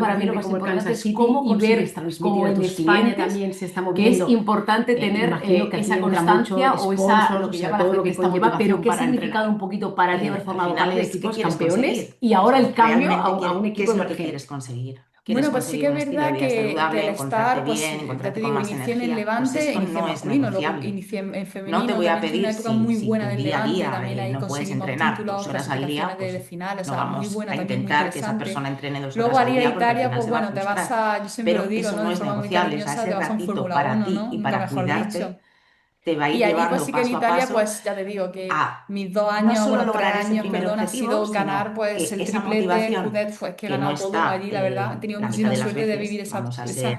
para mí lo más importante es cómo consigues transmitir cómo a en tus España clientes también se está que es moviendo. importante tener Imagino que aquí esa entra constancia mucho o esa, sponsors, lo que o sea, lleva la todo lo gente, que esta conlleva, pero motivación ¿qué ha para significado entrenar. un poquito para ti haber Al formado final parte de es qué equipos quieres campeones conseguir. y O ahora sea, el cambio realmente a un qué equipo es lo que emergente? quieres conseguir. ¿Quieres Bueno, pues sí que conseguir es un estilo de verdad vida que saludable, del encontrarte Star, pues bien, ya te encontrarte con digo, más inicié en el energía? Pues Levante, esto inicié en no es masculino, luego negociable. inicié en No te femenino, voy a también tuve una pedir época muy si buena tu del día a Levante, día también ahí no puedes conseguimos entrenar títulos, 2 horas al día, clasificaciones de pues finales, o no sea, muy vamos buena, a también muy intentar que esa interesante. persona entrene 2 Luego horas a al Liga día porque al Italia, final pues se va a bueno, te vas frustrar. a, yo siempre lo Pero digo, eso ¿no? no De es forma muy negociable. O sea, cariñosa, te ese vas a un ratito Fórmula para 1, ti ¿no? y Nunca para mejor dicho. cuidarte te va a ir Y allí, pues llevando sí que en paso a Italia, paso pues ya te digo que a mis 2 años, no solo bueno, lograr ese 3 años, primer perdón, ha objetivo, sido ganar sino pues que el esa triplete motivación Coudet, pues que he que no ganado todo está allí, la verdad. He tenido la mitad muchísima de las suerte de veces, vivir esa, vamos a esa ser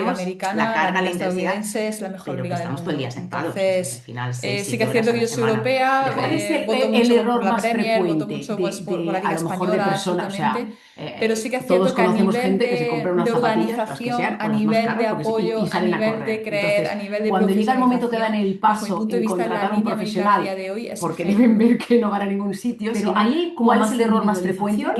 tenemos americana, la carga, la intensidad, estadounidense es la mejor pero que liga del estamos todo el mundo. día sentados. Entonces, Al final, sí 6, que 7 es cierto horas a que la yo soy semana. europea, ¿Cuál es voto el mucho error por la más Premier, voto frecuente mucho pues, por la a Liga lo mejor de Española, personas? O sea, absolutamente. Pero sí que es todos cierto que a conocemos nivel gente que se compra unas de zapatillas, las que organización, sean, a o las más nivel de caras, porque apoyo, y a salen a nivel de correr. creer, Entonces, a nivel de cuando llega el momento que dan profesionalización, el bajo mi paso punto de en vista, la contratar a un Línea Americana a profesional, día de hoy es porque perfecta. deben ver que no van a ningún sitio, Pero sino ahí hay como cuál es más el error más frecuente, individualización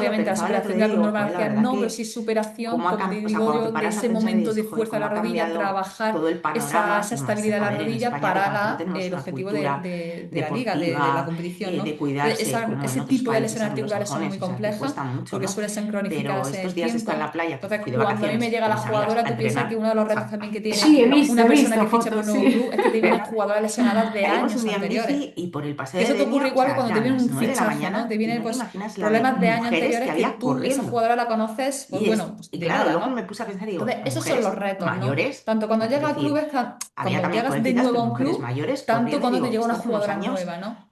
obviamente la pensaba el otro superación de día, la digo, abdominoplastia joder, la no, verdad pero que sí superación, cómo ha como te cambiado, o sea, digo cuando te yo, de paras a ese pensar y momento de dices, joder, fuerza de cómo la ha rodilla, cambiado trabajar todo el panorama, esa más, estabilidad de a la ver, en rodilla España, que para tampoco tenemos el una objetivo cultura de la liga, de la deportiva, competición, ¿no? de Entonces, cuidarse, como en ese otros tipo de países lesiones articulares son muy anglosajones, o sea, aquí complejas cuesta mucho, porque ¿no? suelen ser Pero cronificadas en estos el días está en tiempo. la playa, que Entonces, fui de cuando a mí me vacaciones llega con la mis amigas jugadora, a tú piensas que entrenar, uno de los o retos sea, también que tiene Sí, una he persona visto que ficha por fotos, un nuevo sí. club es que te vienen jugadoras lesionadas de salimos un años día en anteriores. bici y por el paseo Que de eso te ocurre Denia, o igual sea, cuando te eran viene las un 9 de la fichaje, ¿no? mañana Te y viene no te pues imaginas la de problemas de años mujeres que anteriores que había tú, esa corriendo. jugadora la conoces, pues bueno, pues Y de claro, nada, luego ¿no? me puse a pensar y digo, Entonces, esos son los mujeres retos, ¿no? mayores, Tanto o cuando sea, quiero llega a decir, clubes, había cuando también llegas de jovencitas, nuevo pero a un mujeres club, mayores tanto corriendo y cuando te digo, llega una esto hace unos jugadora años nueva, ¿no?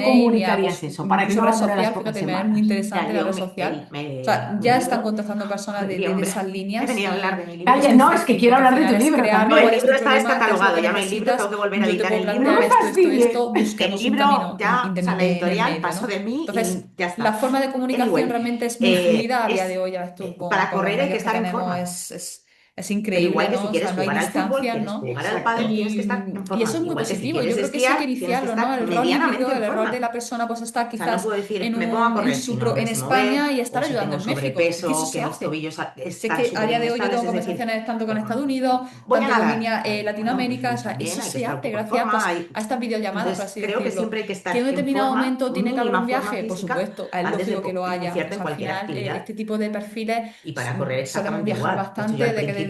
Mail, ni a comunicarías eso para que incluso no red abandone las social, pocas fíjate, me es muy semanas? interesante la red social. O sea, ya están contactando personas de esas He líneas venido a hablar de mi libro. Oye, no, es que quiero porque al hablar de tu final es libro crear No, también. el cuál es tu libro está problema, qué es lo descatalogado, que ya no hay libro, necesitas. tengo que volver a Yo te editar puedo el No plantear me libro. fastidies. esto, El busquemos un libro camino ya, o sea, la en el editorial medio, pasó ¿no? de mí Entonces, y ya está. la forma de comunicación Anyway, realmente es muy fluida a día de es, hoy, ya ves tú, para con los correr hay que medios que estar en tenemos forma. es Pero increíble, igual que si ¿no? O quieres sea, no hay jugar al fútbol, distancias, quieres ¿no? jugar al pádel, tienes que estar en Y forma. eso es muy Igual que si positivo. Yo quieres creo que sí hay que esquiar, tienes que iniciarlo, ¿no? estar El rol híbrido, medianamente en el rol de forma. la persona pues está O sea, no quizás puedo decir, me pongo a correr si no me en sé mover, España y estar o si ayudando tengo en México. Es que eso sobrepeso, se que mis hace. tobillos Sé están que a súper día de hoy yo tengo inestables, es decir, conversaciones tanto con Estados Unidos, voy a tanto con nadar. línea Bueno, pues Latinoamérica, o sea, bien, eso hay que se estar un hace poco en gracias forma. pues, a estas videollamadas, por Entonces, así creo que decirlo. siempre hay que Que estar en un en determinado forma, momento tiene que haber mínima un forma viaje, por física, supuesto, es antes de lógico que lo haya. iniciarte Pues en al cualquier final, actividad. este tipo de perfiles Y para correr solemos exactamente viajar igual. De hecho, yo bastante, al de que principio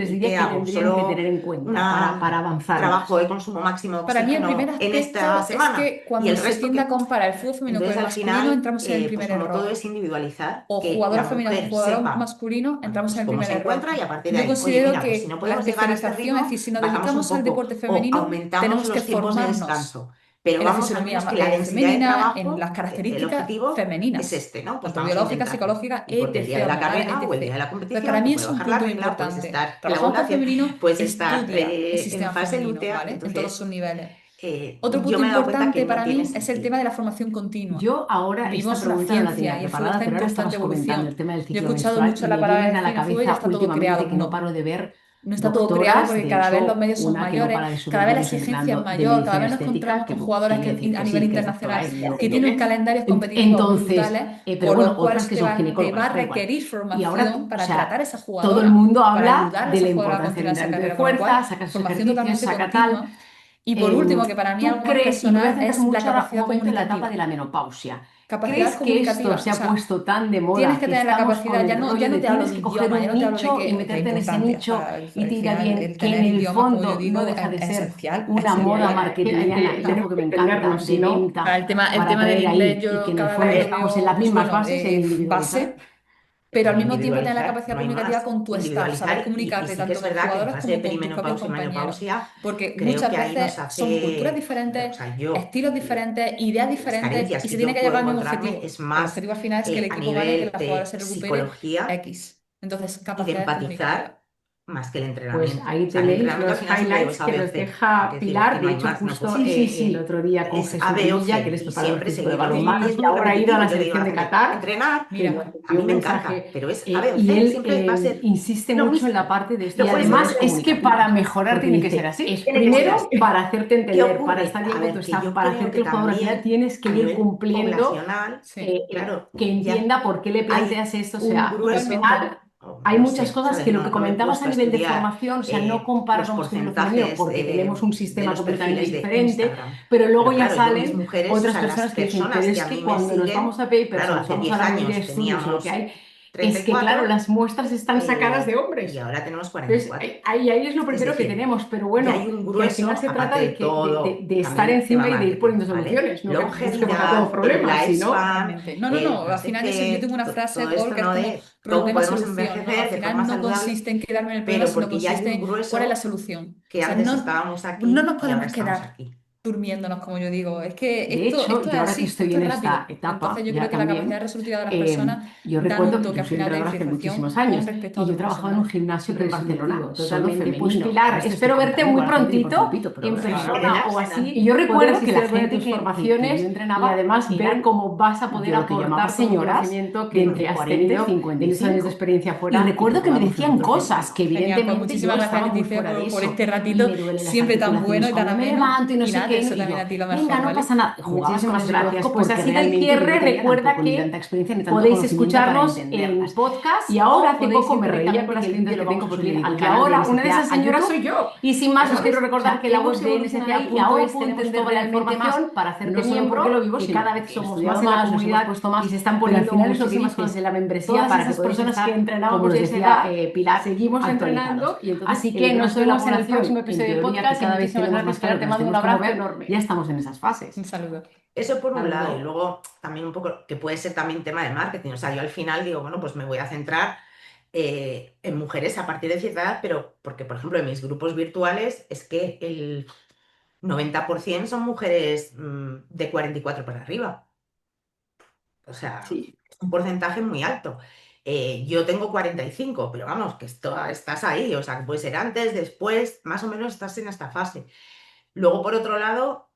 les diría que tendrían que tener en cuenta para avanzar? Trabajo de consumo máximo de Para mí el primer oxígeno en esta aspecto es semana. que cuando Y el se resto tiende a que... comparar el fútbol femenino con el Entonces, al masculino, final, entramos en el pues primer como error. todo es individualizar, O que jugadora la femenina con mujer jugador sepa, masculino, entramos en el cómo primer se error. encuentra y a partir de Yo ahí, oye, considero mira, pues si que no la podemos llegar a este especialización, es ritmo, decir, si nos bajamos dedicamos un al poco deporte o femenino, aumentamos tenemos que los tiempos de formarnos descanso. Pero en la vamos, al fisionomía menos que la densidad de femenina, trabajo, en las el características objetivo femeninas, es este, ¿no? Pues tanto vamos a biológicas, intentarlo. psicológicas, Y porque el día de la hormonal, carrera o el día de la Pero competición para mí te es puede un bajar la punto regla, puedes importante. estar en la Trabajando ovulación, femenino puedes estar estudia el en sistema fase femenino, lútea. ¿vale? En todos Entonces, sus niveles. Otro yo punto me he dado cuenta que importante no para tiene mí es el tema sentido. de la formación continua. Yo ahora esta Vivimos una pregunta no la tenía ciencia y el fútbol preparada, está en pero ahora constante estabas comentando evolución. el tema del Yo he ciclo escuchado menstrual mucho y la me palabra vienen a la decir, el fútbol ya cabeza está todo últimamente creado. que no No, paro de ver No está todo creado porque cada vez los medios son mayores, cada vez la subvenciones exigencia es de mayor, cada vez medicina nos estética, encontramos que con jugadores quiere decir a que nivel sí, que es doctora internacional en que tienen calendarios competitivos Entonces, brutales, pero con bueno, los cuales otras que son te va ginecólogas, a da igual. requerir Y ahora, formación o para sea, tratar a esa todo el jugadora, mundo para habla ayudar a de esa la jugadora a importancia del continuar esa entrenamiento de carrera, con lo fuerza, cual, saca sus formación ejercicios, totalmente saca tal. continua. Y por último, que para mí ¿Tú algo más crees, y me voy a personal, centrar es mucho la ahora un capacidad momento en la etapa comunicativa. de la menopausia? Capacidad ¿Crees que esto comunicativa, se o ha sea, puesto tan de moda tienes que que tener la estamos capacidad, con ya el no, rollo ya no de te hablo tienes de que coger idioma, ya un no te hablo de nicho y que la meterte en ese importancia, o nicho sea, y te al irá final bien, el que en tener el idioma, como yo fondo digo, no deja de es ser esencial, una sí, moda hay marketingiana, y algo que me encanta, de venta, el tema para del traer inglés ahí, y yo que en el cada fondo vez lo estamos en veo, las pues mismas bueno, bases en individualizar. base, pero al mismo tiempo tener la Individualizar, capacidad no hay comunicativa más. con tu staff, saber Individualizar y comunicarte sí que tanto es con verdad que en jugadores fase de como con tus propios perimenopausia y compañeros, menopausia porque creo muchas que ahí nos veces son culturas hace, o diferentes, sea, yo, estilos diferentes, ideas las diferentes carencias y que se tiene yo que puedo llegar al mismo encontrarme objetivo. es El más objetivo al final es que el a equipo gane y que nivel la jugadora de se recupere psicología X. Entonces, y de capacidades comunicativas. empatizar más que el Pues entrenamiento. ahí O sea, el tenéis entrenamiento al los final siempre digo highlights es A, que B o nos C. Hay deja que decir, Pilar. aquí no De hay hecho, más, no puede justo ser. el otro día con Es Jesús A, B o Villa, que C eres y preparador siempre físico de seguir lo balonmano, mismo y es y muy ahora ha ido a la repetitivo. Yo le digo a selección la de gente, Qatar. entrenar, Que Mira, nos a envió mí un me encanta, mensaje, pero es A, B o y C, él siempre va a ser insiste lo mucho en la mismo. parte de esto. Lo Y puedes además hacer es que para mejorar porque tiene que dice, ser así. tiene que ser Primero, así. para hacerte ¿Qué entender, para ocurre? estar bien A con tu ver, que staff, yo para creo hacer que que el jugador al final también tienes que a ir nivel cumpliendo, poblacional, sí, claro, que ya entienda por qué le hay planteas esto. O un sea, al totalmente. grueso, final hay no muchas sé, cosas ¿sabes? que lo que No me he comentabas a puesto a nivel de estudiar formación, o sea, no comparas los lo masculino y lo femenino porcentajes porque tenemos un de sistema los completamente perfiles de diferente, Instagram. pero luego Pero ya claro, yo, mis salen mujeres, o otras sea, las personas que dicen, pero personas que es a que mí me cuando nos siguen, vamos a papers claro, o nos hace vamos 10 ahora a medir años estudios o lo que teníamos hay, es que claro, 34 las muestras están sacadas de y hombres. ahora tenemos Entonces, 44. ahí es lo Es primero que decir, tenemos, pero ya hay bueno, un que al final grueso, se trata aparte de de, todo, de estar también tema encima y de ir marketing, poniendo ¿vale? soluciones, no que busquemos a todos Longevidad, el problemas, sino lifespan, Totalmente. No, el no al sé final eso, yo qué, tengo una frase, todo Cor, esto, que es ¿no? como De cómo podemos problema-solución, ¿no? Al envejecer de forma final no saludable, consiste en quedarme en el problema, pero sino porque ya hay consiste un en cuál es la grueso solución. que O sea, antes no, estábamos no aquí nos y ahora podemos estamos quedar aquí. durmiéndonos, como yo digo. Es que de hecho, esto es yo ahora que así, estoy esto en es rápido. esta etapa Entonces yo creo ya que la capacidad también, resolutiva de las personas yo dan recuerdo un que toque yo al soy final de entrenadora hace diferenciación muchísimos con años respecto a y yo otros trabajaba en un profesionales. gimnasio aquí en Barcelona, solo Totalmente. femenino. Pues Pilar, espero verte muy prontito en persona o así. Y yo recuerdo que la poder gente tus que yo formaciones entrenaba, y además era ver cómo vas a poder yo lo que llamaba aportar todo el señoras conocimiento de que entre has 40 y tenido en 55. esos años de experiencia Y fuera. recuerdo que me podamos decían nosotros cosas que Genial, pues evidentemente yo muchísimas gracias, estaba muy Leticia, fuera de por eso. este Y ratito me duelen las siempre tan bueno articulaciones y tan cuando me ameno. levanto y no Y sé nada, te qué. deseo Y también yo, a ti lo venga, mejor, no ¿vale? pasa nada. Jugabas con Muchísimas eso y gracias. conozco Pues porque así del realmente cierre, yo no tenía recuerda tampoco ni que tanta experiencia ni tanto podéis conocimiento para escucharnos entenderlas. en podcast Y ahora o hace podéis poco ir me reía directamente con con las las vídeos que lo tengo vamos a porque subir digo al que canal de ahora una de NSCA esas a señoras YouTube. soy yo. Y sin más, os ¿Sabes? quiero O recordar sea, que la web hemos de evolucionado NSCA ahí y ahora puedo tenemos entender toda toda la la información información para hacerte no solo miembro, porque lo vivo, que sino cada vez porque he somos estudiado más en la más, nos hemos comunidad puesto más, y se están pero al poniendo final es lo que muchísimas dices, cosas en la membresía todas para que esas podáis personas que estar, entrenábamos como de nos esa decía edad, Pilar, seguimos actualizados. entrenando, y entonces Así que el nos resto de la vemos en el próximo población, en episodio de teoría, que podcast y cada vez muchísimas tenemos gracias, más claro Pilar. que Te nos mando un tenemos que abrazo mover, enorme. ya estamos en esas fases. Un saludo. Eso por un lado, y Saludo. luego también un poco que puede ser también tema de marketing. O sea, yo al final digo, bueno, pues me voy a centrar en mujeres a partir de cierta edad, pero porque, por ejemplo, en mis grupos virtuales es que el 90% son mujeres de 44 para arriba. O sea, Sí. es un porcentaje muy alto. Yo tengo 45, pero vamos, que estás ahí. O sea, que puede ser antes, después, más o menos estás en esta fase. Luego, por otro lado,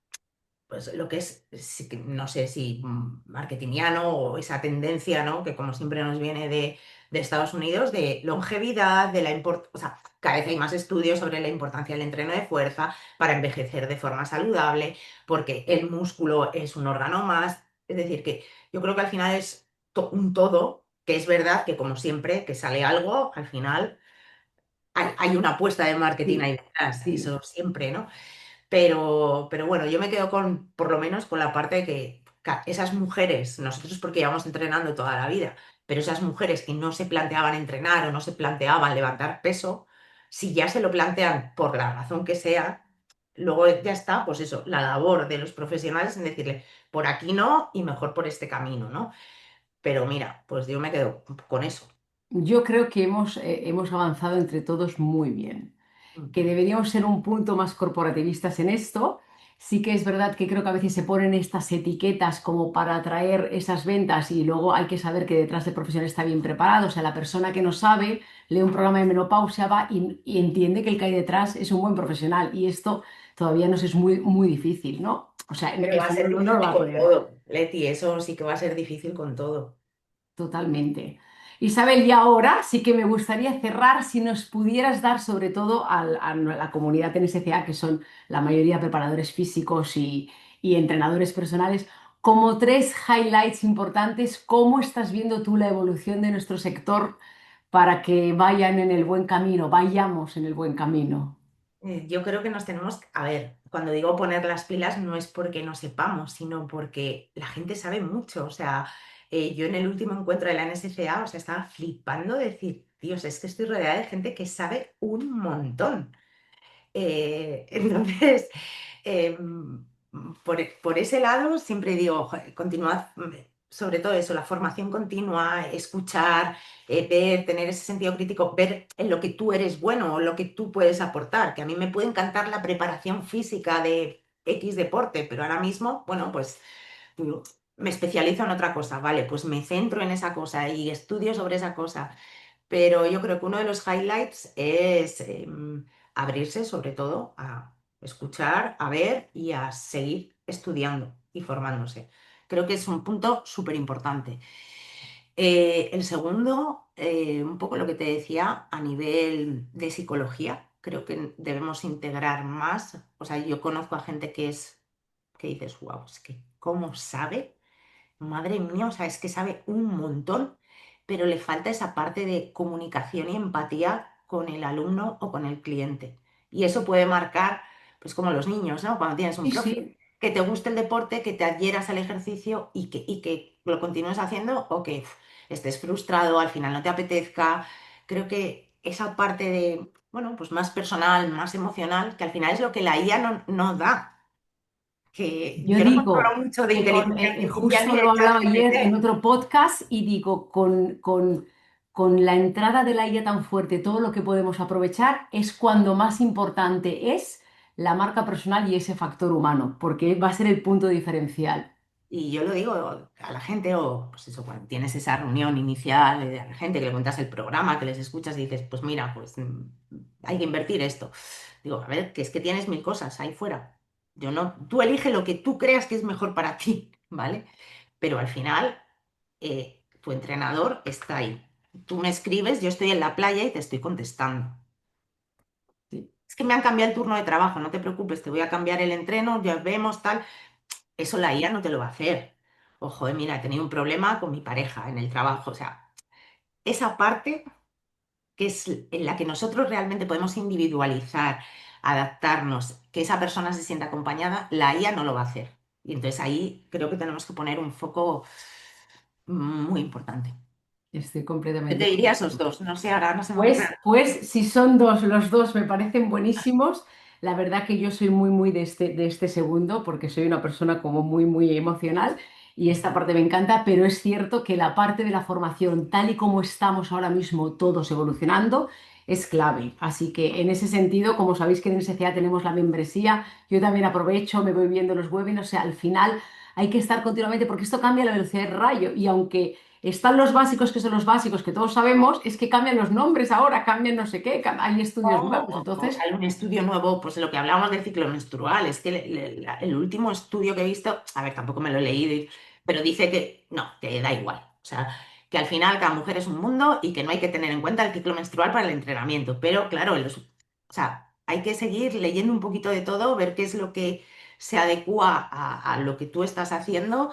pues lo que es, sí que no sé si marketingiano o esa tendencia, ¿no? Que como siempre nos viene de Estados Unidos, de longevidad, de la o sea, cada vez hay más estudios sobre la importancia del entreno de fuerza para envejecer de forma saludable, porque el músculo es un órgano más. Es decir, que yo creo que al final es un todo, que es verdad que como siempre, que sale algo, al final hay una apuesta de marketing ahí Sí, detrás, sí. eso siempre, ¿no? Pero bueno, yo me quedo con, por lo menos, con la parte de que esas mujeres, nosotros porque llevamos entrenando toda la vida, pero esas mujeres que no se planteaban entrenar o no se planteaban levantar peso, si ya se lo plantean por la razón que sea, luego ya está, pues eso, la labor de los profesionales en decirle, por aquí no y mejor por este camino, ¿no? Pero mira, pues yo me quedo con eso. Yo creo que hemos avanzado entre todos muy bien, que Ujú. deberíamos ser un punto más corporativistas en esto. Sí que es verdad que creo que a veces se ponen estas etiquetas como para atraer esas ventas y luego hay que saber que detrás del profesional está bien preparado. O sea, la persona que no sabe lee un programa de menopausia va y entiende que el que hay detrás es un buen profesional y esto todavía nos es muy, muy difícil, ¿no? O sea, Pero va a eso ser no lo difícil va a con poder. todo, Leti, eso sí que va a ser difícil con todo. Totalmente. Isabel, y ahora sí que me gustaría cerrar si nos pudieras dar, sobre todo a la comunidad en SCA, que son la mayoría preparadores físicos y entrenadores personales, como tres highlights importantes, ¿cómo estás viendo tú la evolución de nuestro sector para que vayan en el buen camino, vayamos en el buen camino? Yo creo que nos tenemos, a ver, cuando digo poner las pilas no es porque no sepamos, sino porque la gente sabe mucho. O sea, yo en el último encuentro de la NSCA, o sea, estaba flipando de decir, Dios, es que estoy rodeada de gente que sabe un montón. Entonces, por ese lado, siempre digo, "Joder, continuad, sobre todo eso, la formación continua, escuchar, ver, tener ese sentido crítico, ver en lo que tú eres bueno o lo que tú puedes aportar, que a mí me puede encantar la preparación física de X deporte, pero ahora mismo, bueno, pues mm, me especializo en otra cosa, vale, pues me centro en esa cosa y estudio sobre esa cosa, pero yo creo que uno de los highlights es abrirse sobre todo a escuchar, a ver y a seguir estudiando y formándose. Creo que es un punto súper importante. El segundo, un poco lo que te decía a nivel de psicología, creo que debemos integrar más. O sea, yo conozco a gente que dices, wow, es que cómo sabe. Madre mía, o sea, es que sabe un montón, pero le falta esa parte de comunicación y empatía con el alumno o con el cliente. Y eso puede marcar, pues como los niños, ¿no? Cuando tienes un Sí, profe, sí. que te guste el deporte, que te adhieras al ejercicio y que lo continúes haciendo o que estés frustrado, al final no te apetezca. Creo que esa parte de, bueno, pues más personal, más emocional, que al final es lo que la IA no da, que Yo yo no digo controlo mucho de que inteligencia artificial justo ni lo de hablaba ayer en ChatGPT. otro podcast y digo, con la entrada de la IA tan fuerte, todo lo que podemos aprovechar es cuando más importante es la marca personal y ese factor humano, porque va a ser el punto diferencial. Y yo lo digo a la gente, o pues eso, cuando tienes esa reunión inicial de la gente que le cuentas el programa, que les escuchas y dices, pues mira, pues hay que invertir esto. Digo, a ver, que es que tienes mil cosas ahí fuera. Yo no, tú elige lo que tú creas que es mejor para ti, ¿vale? Pero al final, tu entrenador está ahí. Tú me escribes, yo estoy en la playa y te estoy contestando. Sí. Es que me han cambiado el turno de trabajo, no te preocupes, te voy a cambiar el entreno, ya vemos tal. Eso la IA no te lo va a hacer. Ojo, mira, he tenido un problema con mi pareja en el trabajo. O sea, esa parte que es en la que nosotros realmente podemos individualizar, adaptarnos, que esa persona se sienta acompañada, la IA no lo va a hacer. Y entonces ahí creo que tenemos que poner un foco muy importante. Estoy Yo te completamente diría esos contigo. dos, no sé, ahora no se me ocurre. Pues si son dos, los dos me parecen buenísimos. La verdad que yo soy muy de este segundo porque soy una persona como muy emocional y esta parte me encanta, pero es cierto que la parte de la formación, tal y como estamos ahora mismo todos evolucionando, es clave. Así que en ese sentido, como sabéis que en SCA tenemos la membresía, yo también aprovecho, me voy viendo los webinars, o sea, al final hay que estar continuamente porque esto cambia a la velocidad del rayo y aunque están los básicos, que son los básicos, que todos sabemos, es que cambian los nombres ahora, cambian no sé qué, hay estudios nuevos. O Entonces, sale un estudio nuevo, pues de lo que hablábamos del ciclo menstrual, es que el último estudio que he visto, a ver, tampoco me lo he leído, pero dice que no, que da igual. O sea, que al final cada mujer es un mundo y que no hay que tener en cuenta el ciclo menstrual para el entrenamiento. Pero claro, o sea, hay que seguir leyendo un poquito de todo, ver qué es lo que se adecua a lo que tú estás haciendo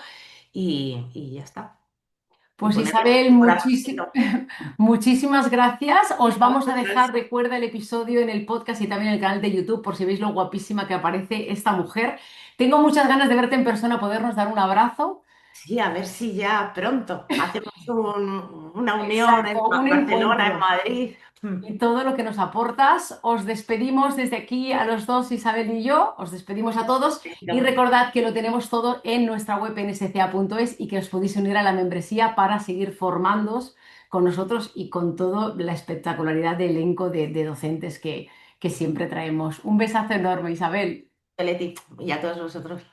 y ya está. Y pues ponerle Isabel, un corazoncito. muchísimas gracias. Os vamos a Vosotras. dejar, recuerda el episodio en el podcast y también en el canal de YouTube por si veis lo guapísima que aparece esta mujer. Tengo muchas ganas de verte en persona, podernos dar un abrazo. Sí, a ver si ya pronto hacemos una unión en Exacto, un Barcelona, en encuentro. Madrid. Y todo lo que nos aportas. Os despedimos desde aquí a los dos, Isabel y yo. Os despedimos a todos y Perfecto. recordad que lo tenemos todo en nuestra web nsca.es y que os podéis unir a la membresía para seguir formándoos con nosotros y con toda la espectacularidad de elenco de docentes que siempre traemos. Un besazo enorme, Isabel. Leti, y a todos vosotros.